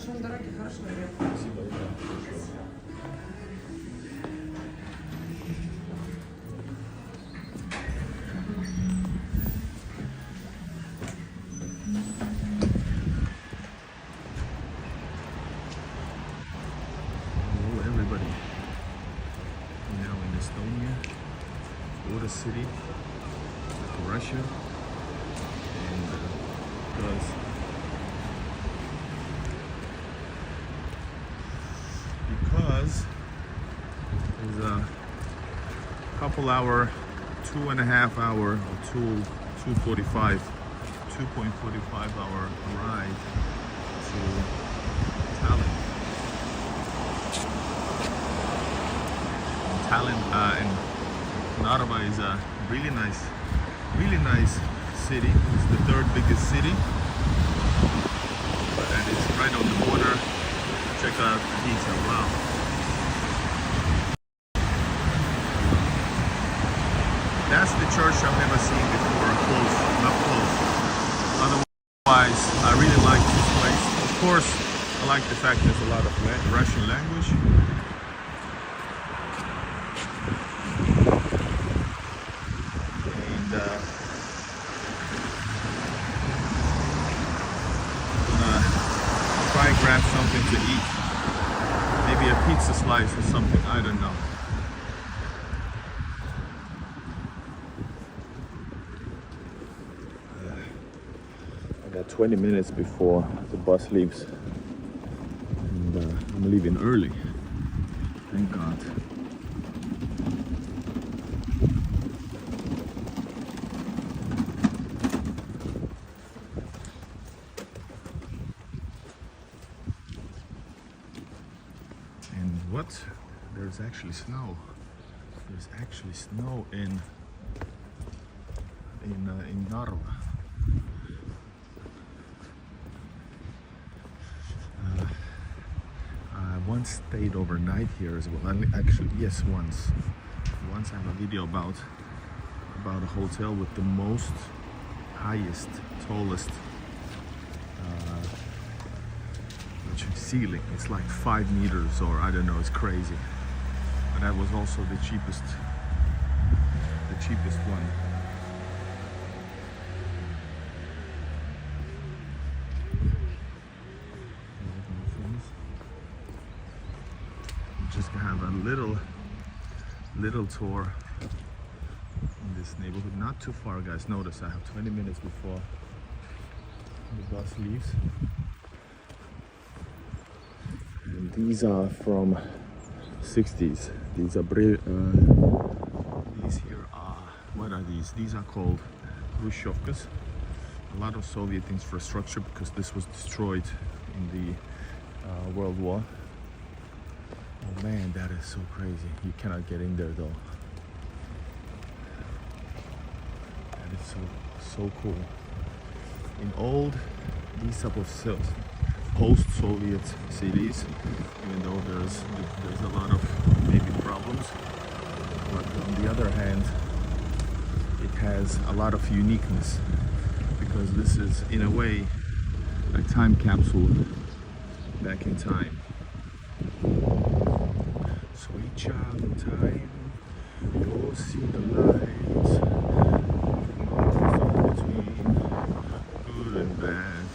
Большой дороги, хорошо. Спасибо, да, хорошо. Hello everybody. We're now in Estonia, border city with Russia, and because there's a couple hour, 2.5 hour, or 2.45 hour ride to Tallinn. And Narva is a really nice city. It's the third biggest city, and it's right on the border. Check out the detail. Wow. That's the church I've never seen before, up close. Otherwise, I really like this place. Of course, I like the fact there's a lot of Russian language. And gonna try and grab something to eat. Maybe a pizza slice or something, I don't know. I got 20 minutes before the bus leaves, and I'm leaving early, thank God. And what? There's actually snow. There's actually snow in Narva. I once stayed overnight here as well. Actually, yes, once. Once I have a video about a hotel with the most highest, tallest ceiling. It's like 5 meters, or I don't know, it's crazy. But that was also the cheapest one. Just to have a little tour in this neighborhood. Not too far, guys. Notice I have 20 minutes before the bus leaves. And these are from 60s. These are these here are, what are these? These are called Khrushchevkas. A lot of Soviet infrastructure, because this was destroyed in the World War. Oh man, that is so crazy. You cannot get in there though. That is so cool. In these type of post-Soviet cities, even though there's a lot of maybe problems, but on the other hand, it has a lot of uniqueness, because this is in a way a time capsule back in time. Sweet child in time, you'll see the lights, between good and bad.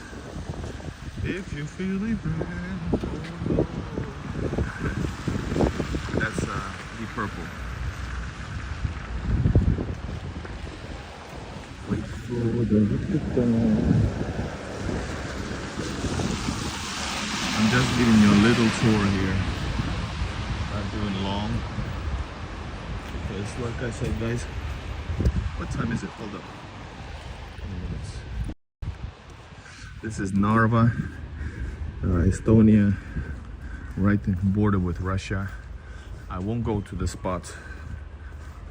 If you feel it bad, oh no. That's Deep Purple. Wait for the return. I'm just giving you a little tour here. Not doing long, because like I said, guys, what time is it? Hold up. This is Narva, Estonia, right in the border with Russia. I won't go to the spot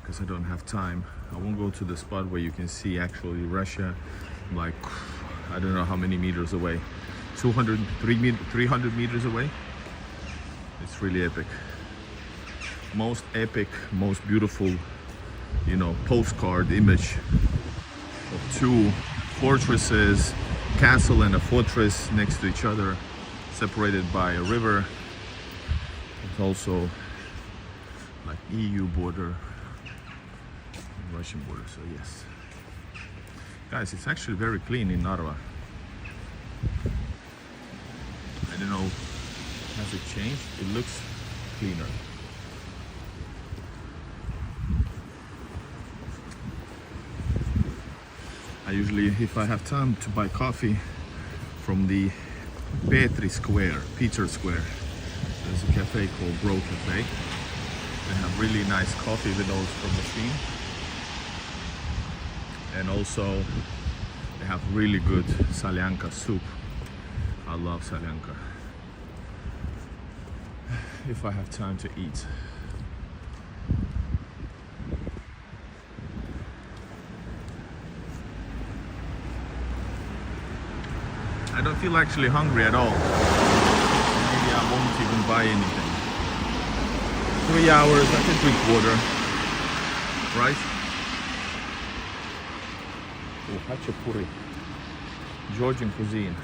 because I don't have time. I won't go to the spot where you can see actually Russia, like I don't know how many meters away, 300 meters away. It's really epic. Most epic, most beautiful, you know, postcard image of two fortresses, castle and a fortress next to each other, separated by a river. It's also like EU border, Russian border. So yes, guys, it's actually very clean in Narva. I don't know, has it changed? It looks cleaner. I usually, if I have time to buy coffee from the Peter Square, there's a cafe called Bro Cafe. They have really nice coffee with from machine. And also they have really good salyanka soup. I love salyanka. If I have time to eat. I don't feel actually hungry at all. Maybe I won't even buy anything. 3 hours, I can drink water. Right? Oh, hachapuri. Georgian cuisine.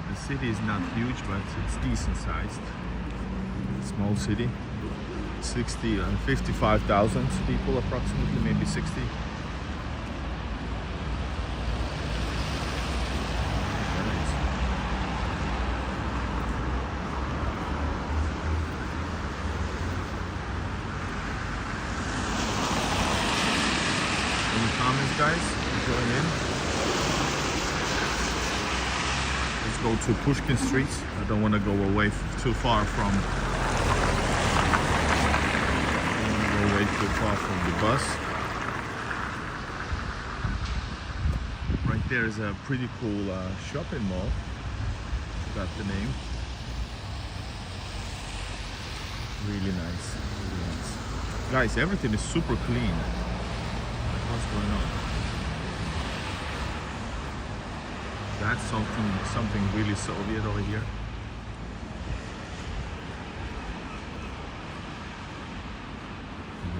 The city is not huge, but it's decent sized. Small city. 55,000 people approximately, maybe 60. Any comments, guys? Join in. Let's go to Pushkin Street. I don't want to go away too far from the bus. Right there is a pretty cool shopping mall. Got the name. Really nice. Really nice. Guys, everything is super clean. What's going on? That's something really Soviet over here.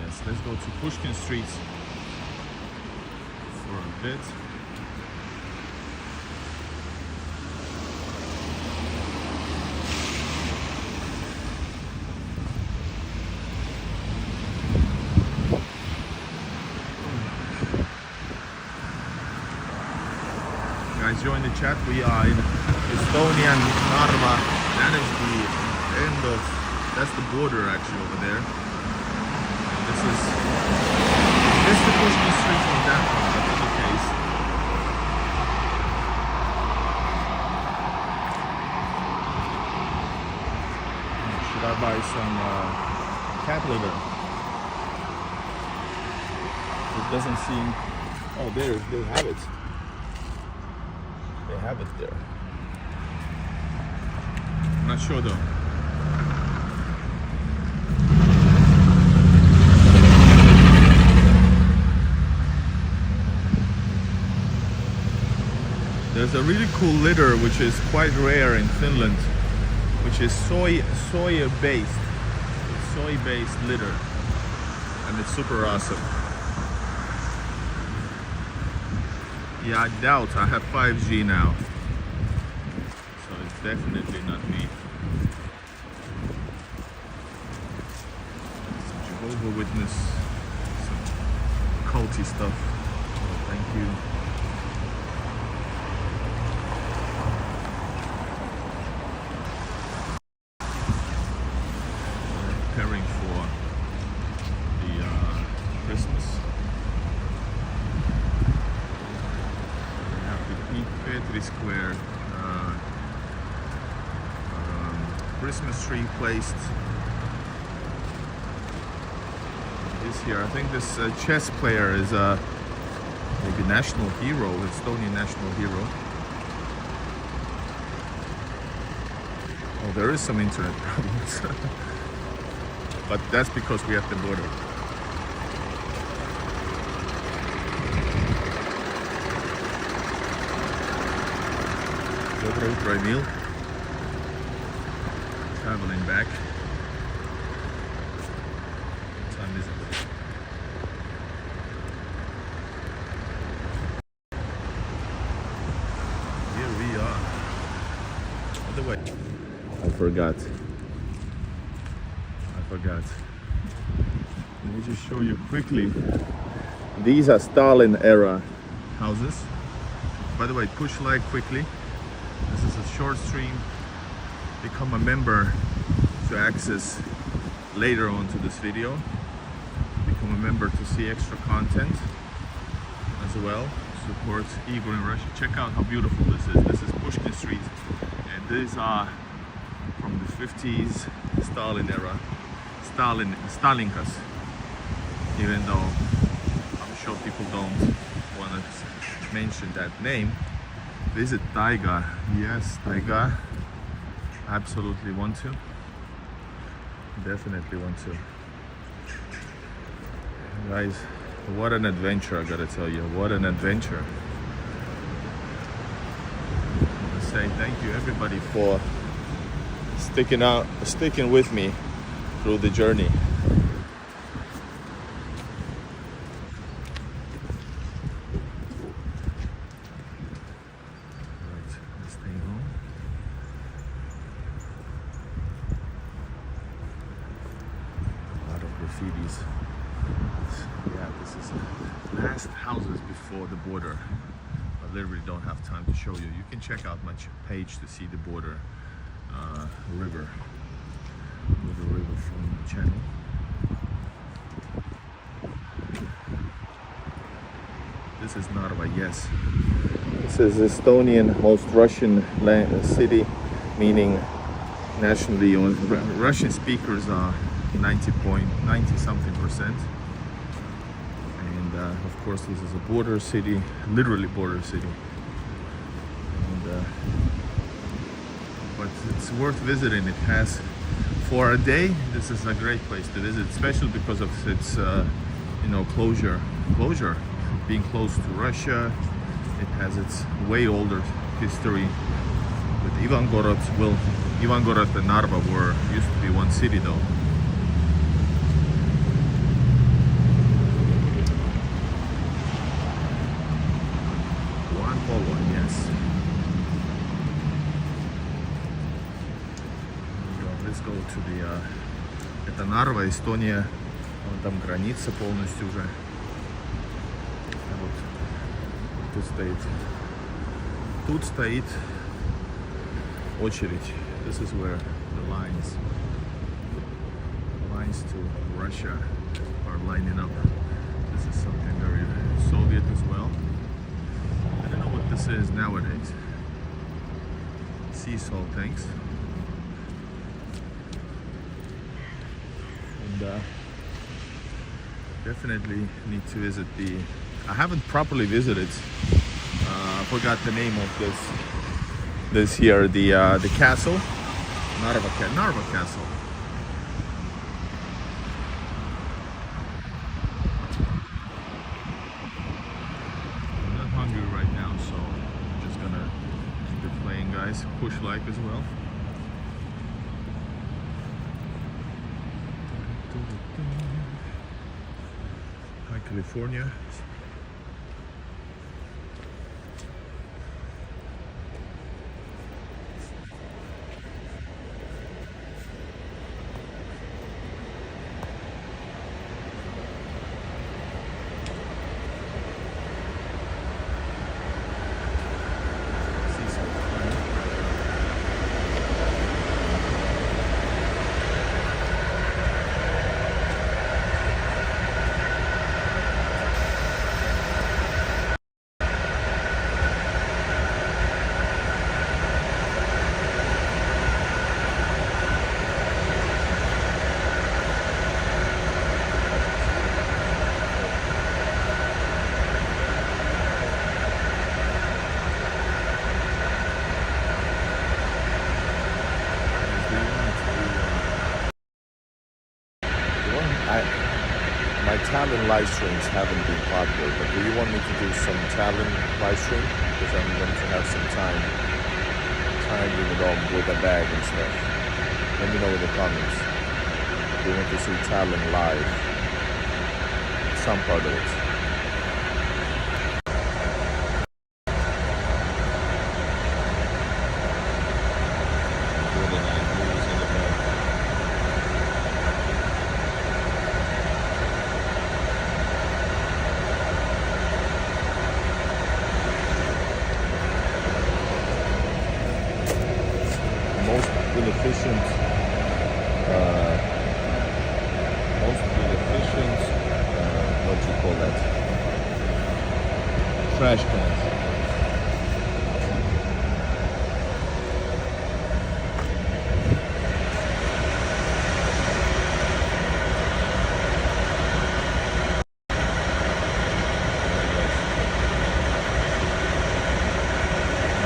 Yes, let's go to Pushkin Street for a bit. Guys, join the chat. We are in Estonia, Narva. That is the end of, that's the border actually over there. This is the Pushkin Street from that one, but in any case. Should I buy some cat litter? It doesn't seem, oh there, they have it. They have it there. I'm not sure though. There's a really cool litter which is quite rare in Finland, which is soy-based. It's soy-based litter, and it's super awesome. Yeah, I doubt. I have 5G now, so it's definitely not me. Some Jehovah's Witness, some culty stuff. Oh, thank you. Preparing for the Christmas. We have the Peter Square Christmas tree placed. This here, I think this chess player is a maybe national hero, Estonian national hero. Oh, there is some internet problems. But that's because we have the border. Доброе утро, Emil. Traveling back. What time is it? Here we are. By the way, I forgot. Let me just show you quickly. These are Stalin era houses. By the way, push like quickly. This is a short stream. Become a member to access later on to this video. Become a member to see extra content as well. Support Igor in Russia. Check out how beautiful this is. This is Pushkin Street, and these are from the 50s Stalin era. Stalinkas. Even though I'm sure people don't want to mention that name. Visit Taiga. Yes, Taiga. Absolutely want to. Definitely want to. Guys, what an adventure, I gotta tell you. What an adventure. I want to say thank you everybody for sticking with me through the journey. Graffiti's. Yeah, this is last houses before the border. I literally don't have time to show you. You can check out my page to see the border river from the channel. This is Narva, yes. This is Estonian most Russian city, meaning nationally owned. Russian speakers are 90 something percent, and of course this is a border city, literally border city, and but it's worth visiting. It has, for a day, this is a great place to visit, especially because of its closure being close to Russia. It has its way older history with Ivangorod. Well, Ivangorod and Narva used to be one city though. Yes. Let's go to the это Нарва, Эстония. Там граница полностью уже. Вот тут стоит очередь. This is where the lines to Russia are lining up. This is something very Soviet as well. I don't know what this is nowadays. Sea salt tanks. And definitely need to visit I haven't properly visited. I forgot the name of this here, the castle, Narva Castle. I'm not hungry right now, so I'm just gonna keep it playing, guys. Push like as well. Hi, California. My Talon live streams haven't been popular, but do you want me to do some Talon live stream? Because I'm going to have some time time with a bag and stuff. Let me know in the comments. If you want to see Tallinn live, some part of it. Most inefficient what you call that, trash cans.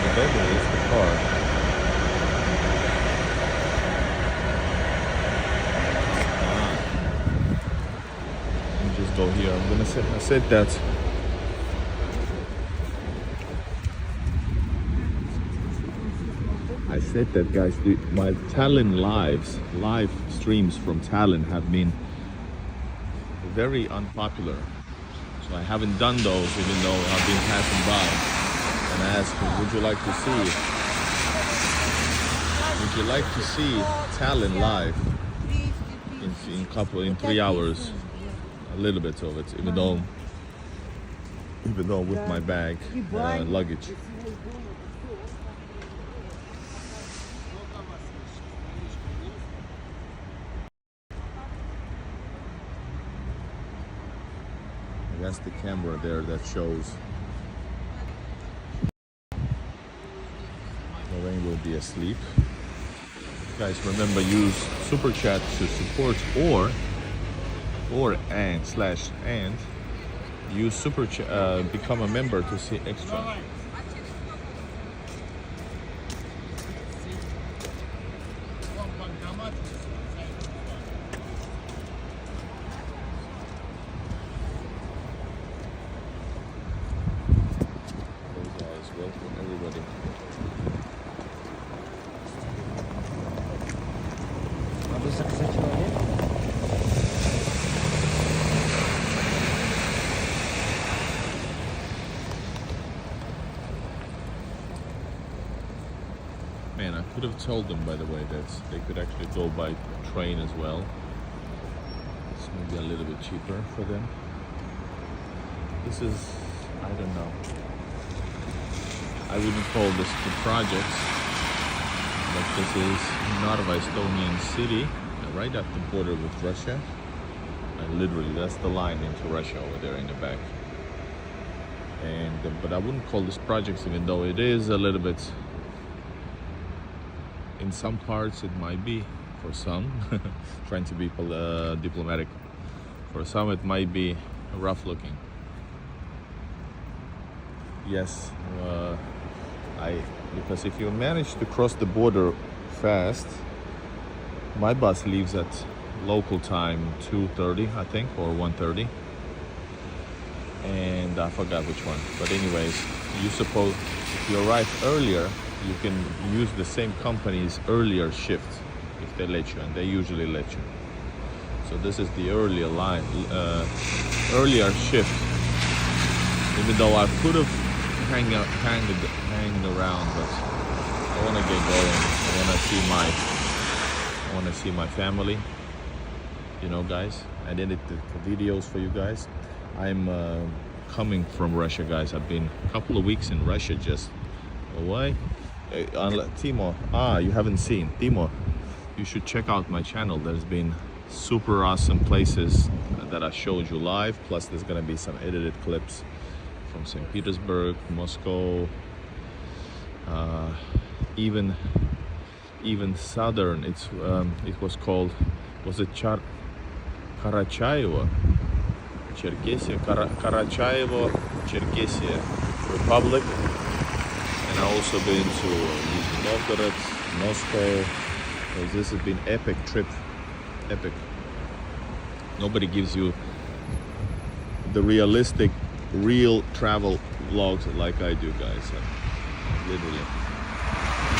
The middle is the car. Go here. I'm gonna set. I said that. I said that, guys. My Tallinn live streams from Tallinn have been very unpopular. So I haven't done those, even though I've been passing by. And I asked them, would you like to see? Would you like to see Tallinn live in 3 hours? A little bit of it, even though with my bag luggage. That's the camera there that shows. Lorraine will be asleep. Guys, remember, use Super Chat to support or and use Super Chat, become a member to see extra. Hey guys, welcome everybody. Man, I could have told them, by the way, that they could actually go by train as well. It's maybe a little bit cheaper for them. This is, I don't know. I wouldn't call this the projects, but this is Narva, Estonian city, right at the border with Russia. And literally, that's the line into Russia over there in the back. And but I wouldn't call this projects, even though it is a little bit. In some parts it might be, for some, trying to be diplomatic, for some it might be rough looking. Yes, because if you manage to cross the border fast, my bus leaves at local time 2:30, I think, or 1:30, and I forgot which one. But anyways, you suppose if you arrive earlier, you can use the same company's earlier shift if they let you, and they usually let you. So this is the earlier shift. Even though I could have hanging around, but I want to get going. I want to see my family. You know, guys. I did the videos for you guys. I'm coming from Russia, guys. I've been a couple of weeks in Russia. Just why? Timo, you haven't seen Timo. You should check out my channel. There's been super awesome places that I showed you live. Plus, there's gonna be some edited clips from St. Petersburg, Moscow, even southern. It was called, was it Karachayevo, Cherkessia, Karachayevo, Cherkessia Republic. And I also been to Nizhny Novgorod, Moscow. This has been epic trip, epic. Nobody gives you the realistic, real travel vlogs like I do, guys. Literally.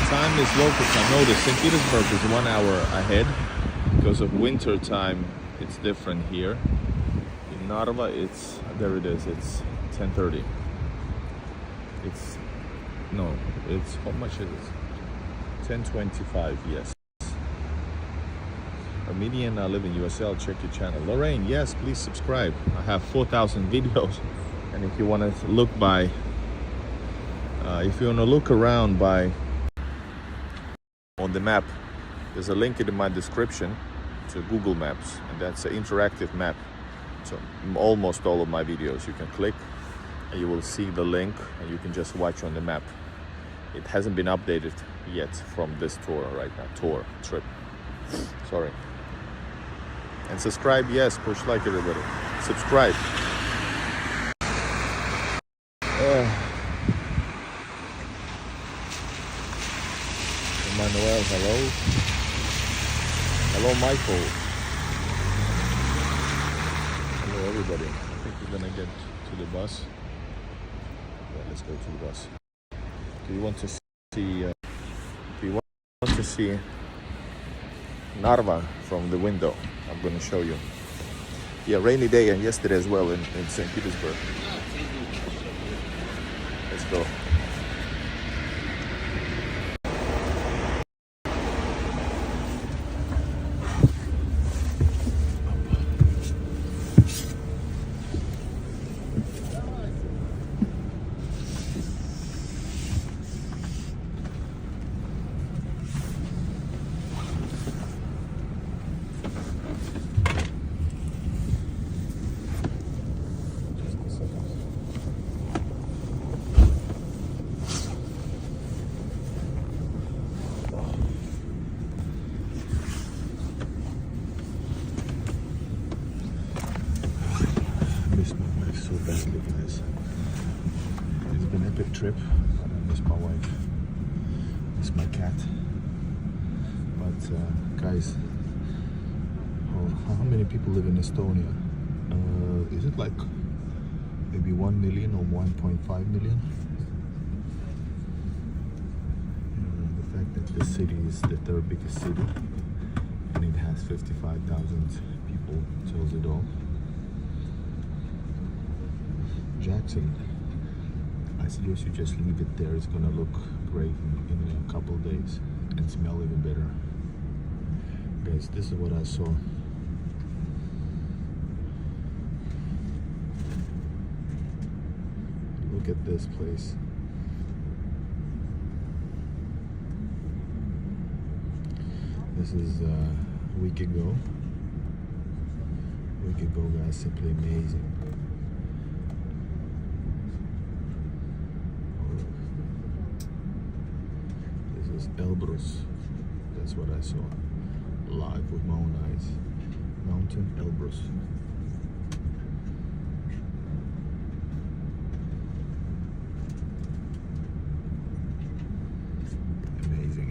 time is local time. Notice St. Petersburg is 1 hour ahead. Because of winter time, it's different here. In Narva, it's 10:30. It's how much is it? 10:25. Yes. Armenian, I live in USA. I'll check your channel. Lorraine, yes, please subscribe. I have 4,000 videos, and if you want to look by, if you want to look around by on the map, there's a link in my description to Google Maps, and that's an interactive map. So almost all of my videos you can click, and you will see the link, and you can just watch on the map. It hasn't been updated yet from this tour right now. Trip. Sorry. And subscribe, yes, push like everybody. Subscribe. Emmanuel, hello. Hello, Michael. Hello, everybody. I think we're gonna get to the bus. Yeah, let's go to the bus. Do you want to see? Narva from the window? I'm going to show you. Yeah, rainy day, and yesterday as well in St. Petersburg. Let's go. So badly, guys. It's been an epic trip. I miss my wife, miss my cat. But guys, how many people live in Estonia? Is it like maybe 1 million or 1.5 million? The fact that this city is the third biggest city and it has 55,000 people tells it all. Jackson, I suggest you just leave it there. It's gonna look great in a couple of days and smell even better. Guys, this is what I saw. Look at this place. This is a week ago. Guys, simply amazing. Elbrus, that's what I saw live with my own eyes. Mountain Elbrus. Amazing.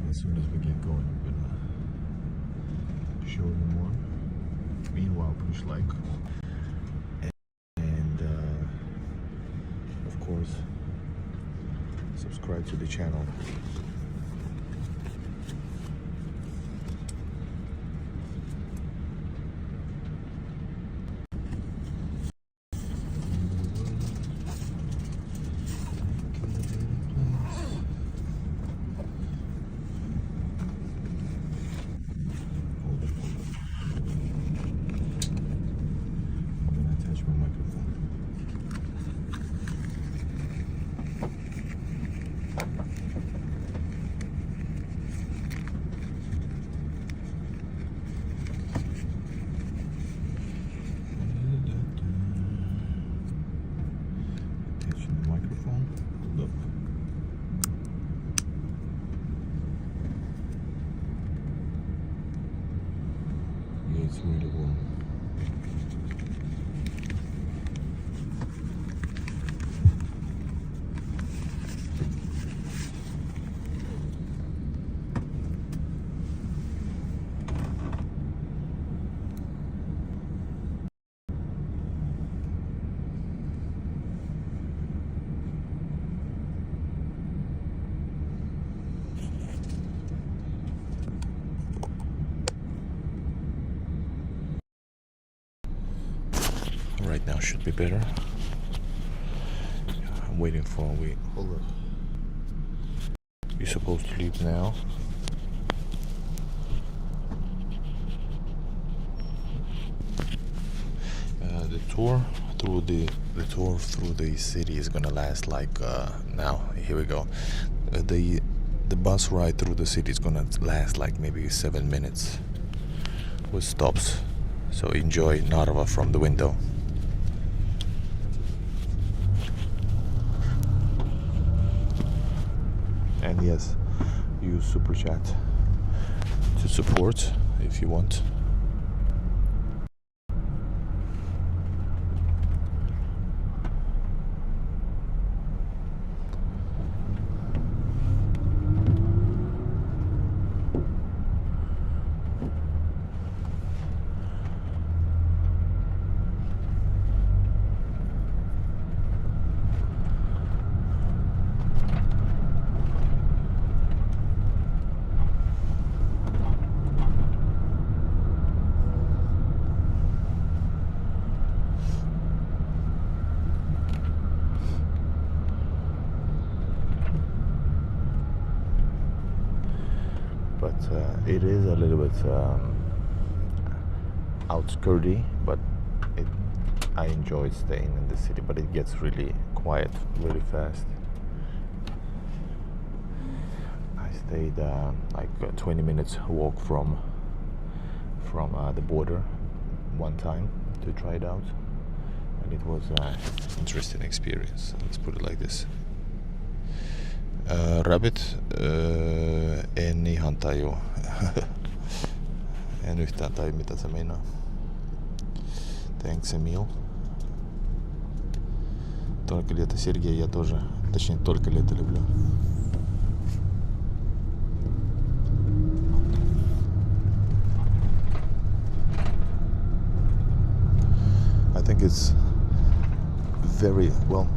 As soon as we get going, I'm gonna show you more. Meanwhile, push like, and of course, subscribe to the channel. I'm gonna attach my microphone. right now should be better. I'm waiting for hold on. You're supposed to leave now. The tour through the city is gonna last like now. Here we go. The bus ride through the city is gonna last like maybe 7 minutes with stops. So enjoy Narva from the window. And yes, use Super Chat to support if you want. But it is a little bit outskirty, but I enjoyed staying in the city, but it gets really quiet really fast. I stayed like 20 minutes walk from the border one time to try it out, and it was an interesting experience. Let's put it like this. Rabbit, en ihan taju. En yhtään taju mitä se meinaa. Thanks, Emil. Только лето Сергей я тоже, точнее только лето люблю. I think it's very well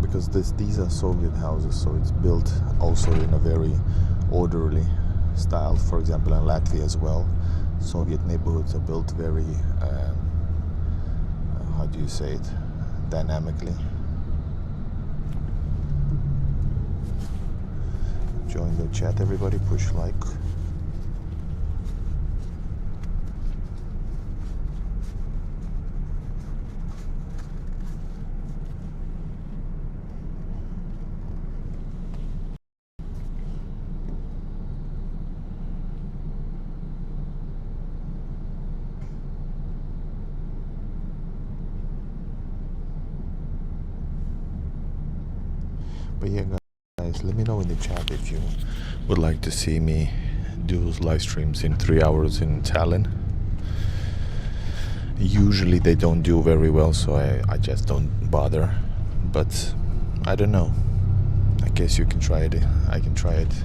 because these are Soviet houses, so it's built also in a very orderly style. For example, in Latvia as well, Soviet neighborhoods are built very how do you say it, dynamically. Join the chat, everybody, push like. But yeah, guys, let me know in the chat if you would like to see me do live streams in 3 hours in Tallinn. Usually they don't do very well, so I just don't bother. But I don't know. I guess you can try it. I can try it.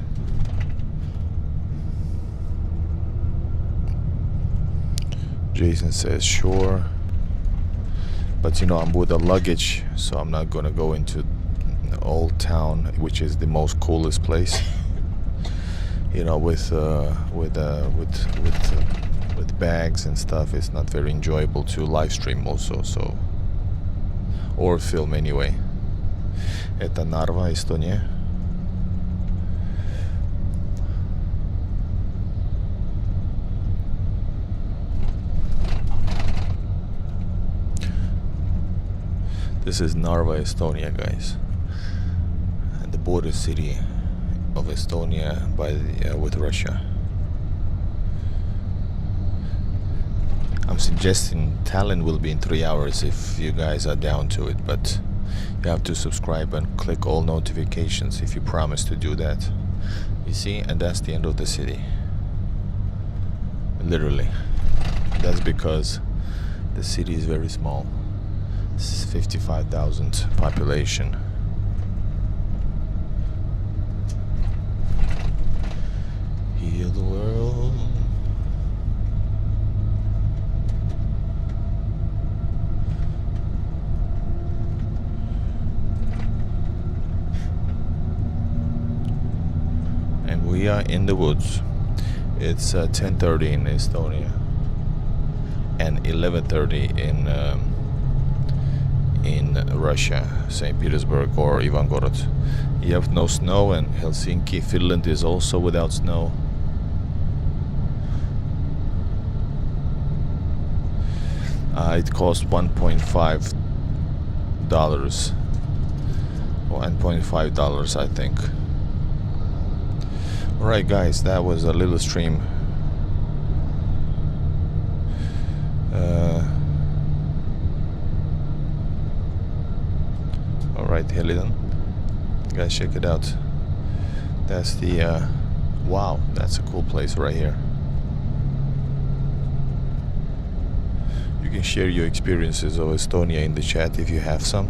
Jason says sure. But you know, I'm with a luggage, so I'm not gonna go into Old Town, which is the most coolest place. You know, with bags and stuff, it's not very enjoyable to live stream also, so or film anyway. Это Narva, Estonia. This is Narva, Estonia, guys. The border city of Estonia with Russia. I'm suggesting Tallinn will be in 3 hours if you guys are down to it, but you have to subscribe and click all notifications if you promise to do that. You see, and that's the end of the city. Literally. That's because the city is very small. It's 55,000 population. Heal the world. And we are in the woods. It's 10:30 in Estonia and 11:30 in Russia, St. Petersburg or Ivangorod. You have no snow, and Helsinki, Finland is also without snow. It cost $1.5 $1.5 I think. Alright guys, that was a little stream. Alright, Helidan, guys, check it out. That's the wow, that's a cool place right here. You can share your experiences of Estonia in the chat if you have some.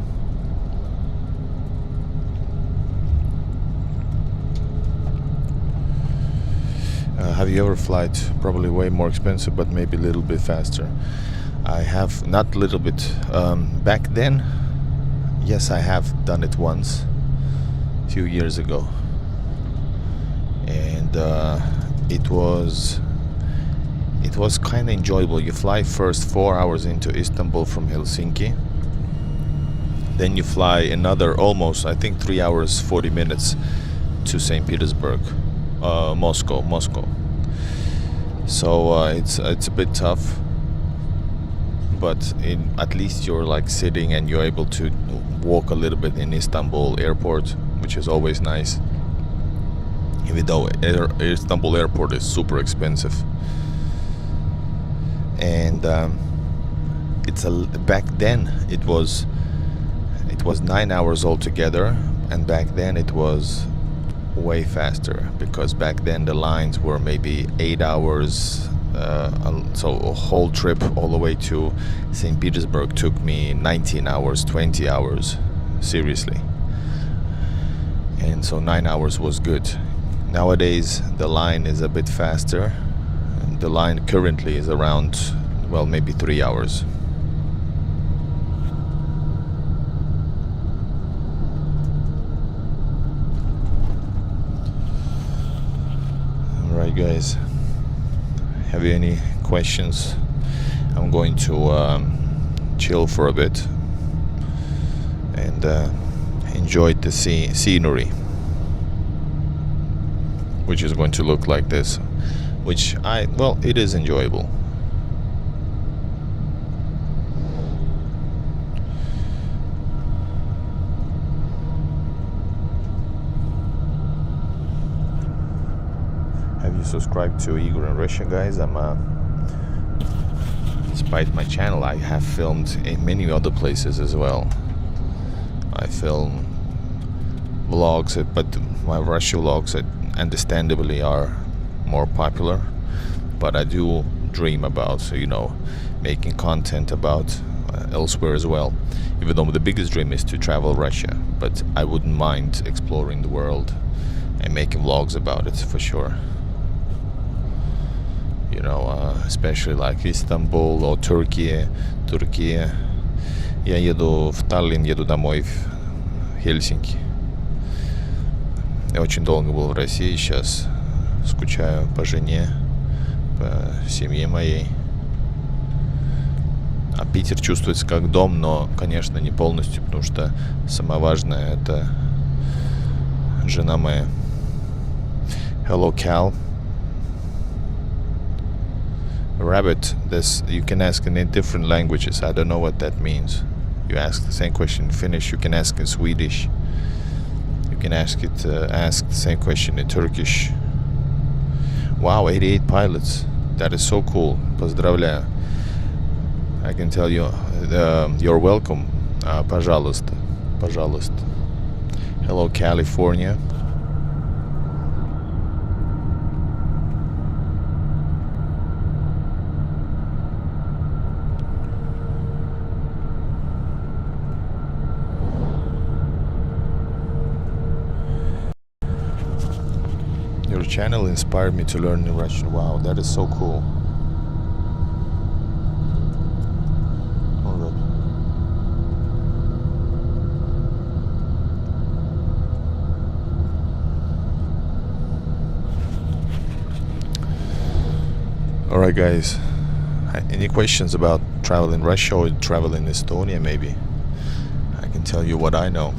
Have you ever flight? Probably way more expensive, but maybe a little bit faster. I have, not a little bit. Back then, yes, I have done it once, a few years ago, and it was kind of enjoyable. You fly first 4 hours into Istanbul from Helsinki, then you fly another almost, I think, 3 hours 40 minutes to St. Petersburg, Moscow. So it's a bit tough, but at least you're like sitting and you're able to walk a little bit in Istanbul airport, which is always nice, even though Istanbul airport is super expensive. And back then it was 9 hours altogether, and back then it was way faster, because back then the lines were maybe 8 hours, so a whole trip all the way to St. Petersburg took me 19 hours, 20 hours, seriously. And so 9 hours was good. Nowadays the line is a bit faster. The line currently is around, well, maybe 3 hours. Alright guys, have you any questions? I'm going to chill for a bit and enjoy the scenery, which is going to look like this, which it is enjoyable. Have you subscribed to Igor in Russia, guys? Despite my channel, I have filmed in many other places as well. I film vlogs, but my Russia vlogs, understandably, are more popular. But I do dream about, making content about elsewhere as well. Even though the biggest dream is to travel Russia, but I wouldn't mind exploring the world and making vlogs about it for sure. Especially like Istanbul or Turkey. Я еду в Таллин, еду домой в Хельсинки. Я очень долго был в России, сейчас скучаю по жене, по семье моей. А Питер чувствуется как дом, но, конечно, не полностью, потому что самое важное — это жена моя. Hello, Cal. Rabbit, you can ask in different languages. I don't know what that means. You ask the same question in Finnish, you can ask in Swedish, you can ask the same question in Turkish. Wow, 88 pilots. That is so cool. Поздравляю. I can tell you, you're welcome. Пожалуйста. Hello, California. Your channel inspired me to learn Russian. Wow, that is so cool. Hold up. Alright guys, any questions about travel in Russia or travel in Estonia maybe? can tell you what I know.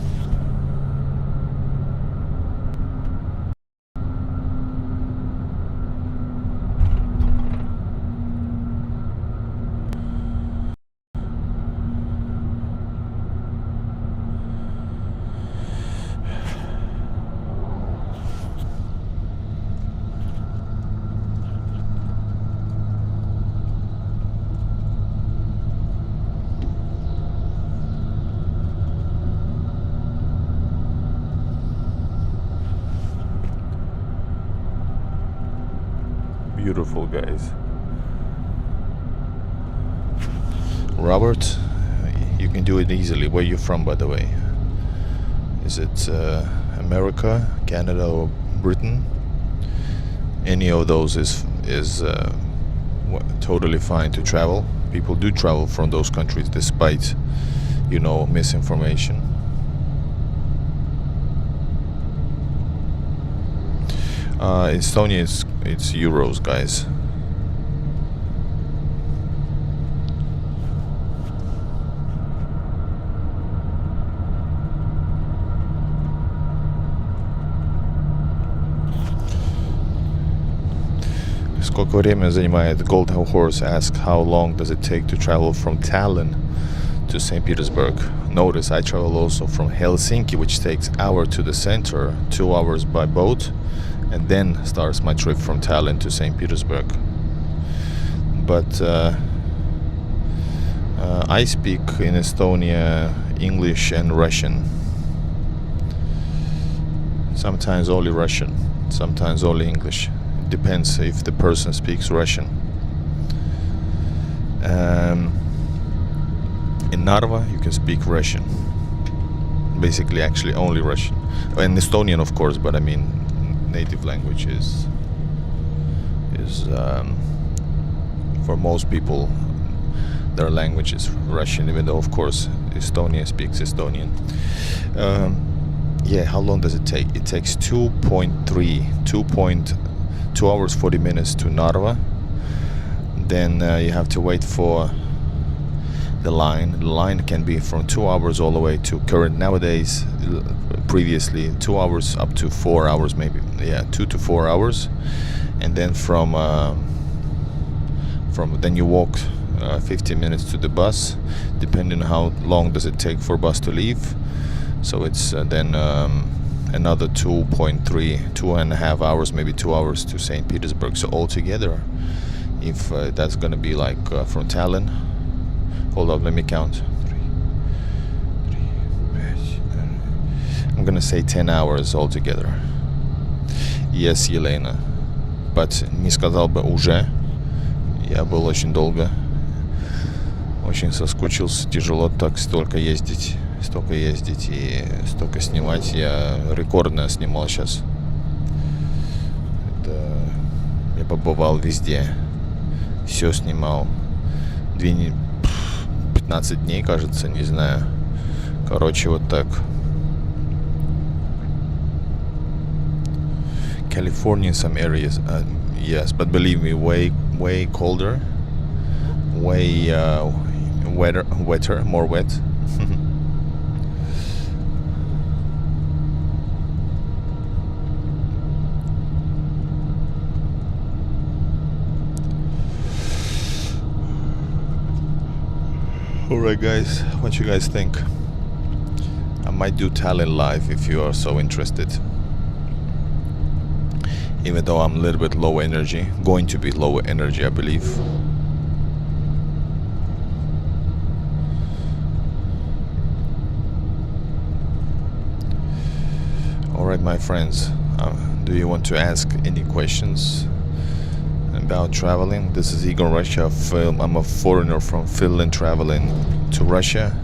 Beautiful, guys. Robert, you can do it easily. Where are you from, by the way? Is it America, Canada, or Britain? Any of those is totally fine to travel. People do travel from those countries despite, misinformation. Estonia it's euros, guys. Сколько времени занимает Gold Horse? Asks how long does it take to travel from Tallinn to St. Petersburg. Notice I travel also from Helsinki, which takes hour to the center, 2 hours by boat, and then starts my trip from Tallinn to St. Petersburg. But I speak in Estonia English and Russian. Sometimes only Russian, sometimes only English. Depends if the person speaks Russian. In Narva you can speak Russian. Basically, actually only Russian. And Estonian, of course, but I mean native language is for most people their language is Russian, even though of course Estonia speaks Estonian. How long does it take? It takes 2 hours 40 minutes to Narva. Then you have to wait for the line. The line can be from 2 hours all the way to current nowadays. Previously 2 hours up to 4 hours, maybe 2 to 4 hours, and then from then you walk 15 minutes to the bus, depending on how long does it take for bus to leave. So it's then another 2.5 hours, maybe 2 hours to St. Petersburg. So altogether, if that's gonna be like from Tallinn, hold up, let me count. I'm gonna say 10 hours altogether. Yes, Елена. But не сказал бы уже. Я был очень долго. Очень соскучился. Тяжело так столько ездить и столько снимать. Я рекордно снимал сейчас. Я побывал везде. Все снимал. 15 дней, кажется, не знаю. Короче, вот так. California in some areas, yes, but believe me, way colder, way wetter, more wet. Alright guys, what you guys think? I might do Tallinn live if you are so interested. Even though I'm a little bit low energy, going to be low energy, I believe. Alright my friends, do you want to ask any questions about traveling? This is Igor Russia. I'm a foreigner from Finland traveling to Russia,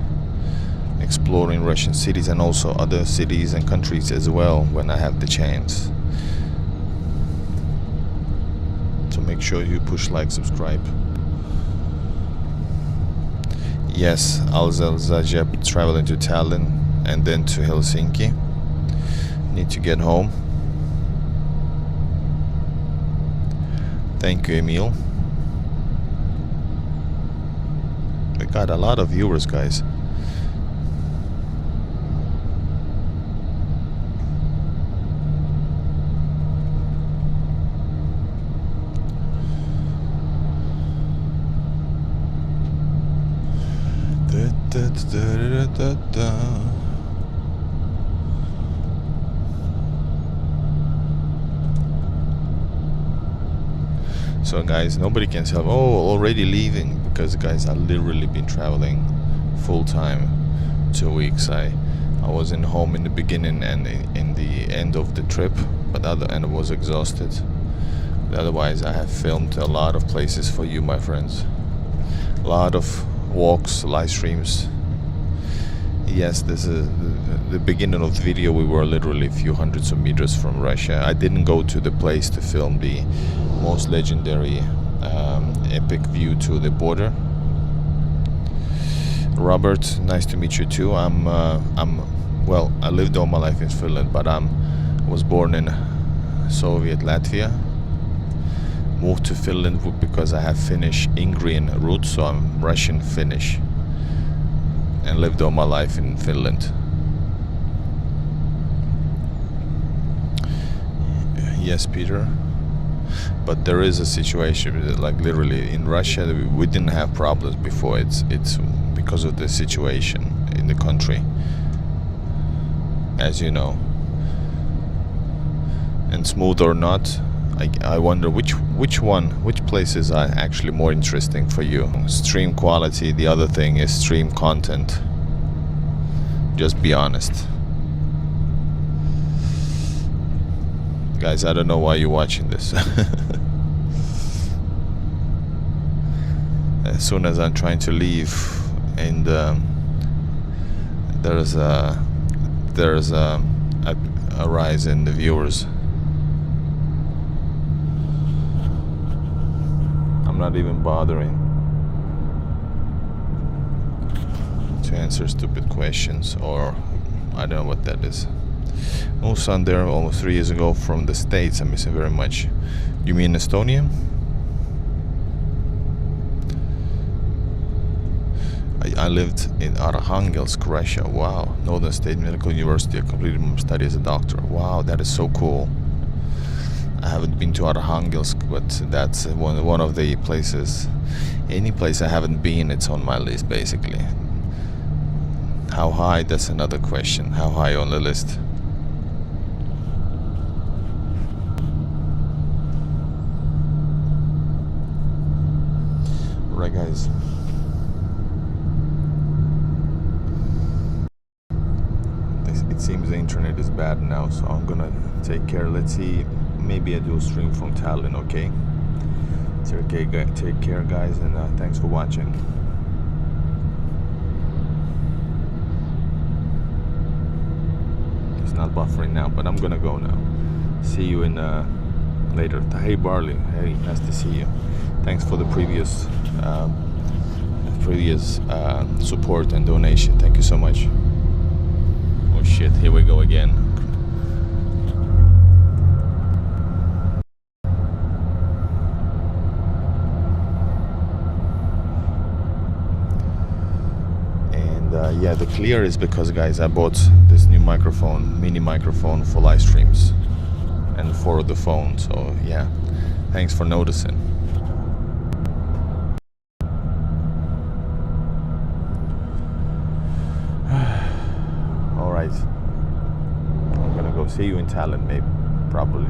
exploring Russian cities and also other cities and countries as well when I have the chance. So make sure you push like, subscribe. Yes, I'll traveling to Tallinn and then to Helsinki. Need to get home. Thank you, Emil. We got a lot of viewers, guys. So guys, nobody can say, oh, already leaving, because guys, I've literally been traveling full time 2 weeks. I wasn't home in the beginning and in the end of the trip, but I was exhausted. But otherwise, I have filmed a lot of places for you, my friends. A lot of walks, live streams. Yes, this is the beginning of the video. We were literally a few hundreds of meters from Russia. I didn't go to the place to film the most legendary epic view to the border. Robert, nice to meet you too. Well, I lived all my life in Finland, but I was born in Soviet Latvia. Moved to Finland because I have Finnish-Ingrian roots, so I'm Russian-Finnish. And lived all my life in Finland. Yes, Peter. But there is a situation, like literally in Russia, we didn't have problems before. It's because of the situation in the country, as you know. And smooth or not, I wonder which places are actually more interesting for you. Stream quality, the other thing is stream content. Just be honest. Guys, I don't know why you're watching this. As soon as I'm trying to leave, and there's a rise in the viewers. I'm not even bothering to answer stupid questions, or I don't know what that is. Oh, son, there almost 3 years ago from the States. I miss him very much. You mean Estonia? I lived in Arkhangelsk, Russia. Wow. Northern State Medical University. I completed my study as a doctor. Wow, that is so cool. I haven't been to Arkhangelsk, but that's one of the places. Any place I haven't been, it's on my list, basically. How high? That's another question. How high on the list? Right, guys. It seems the internet is bad now, so I'm gonna take care. Let's see. Maybe I do a stream from Tallinn. Okay. Take care, guys, and thanks for watching. It's not buffering now, but I'm gonna go now. See you in later. Hey, Barley. Hey, nice to see you. Thanks for the previous support and donation. Thank you so much. Oh shit, here we go again. And yeah, the clear is because, guys, I bought this new microphone, mini microphone for live streams and for the phone. So yeah, thanks for noticing. All right, I'm gonna go see you in Tallinn, maybe, probably.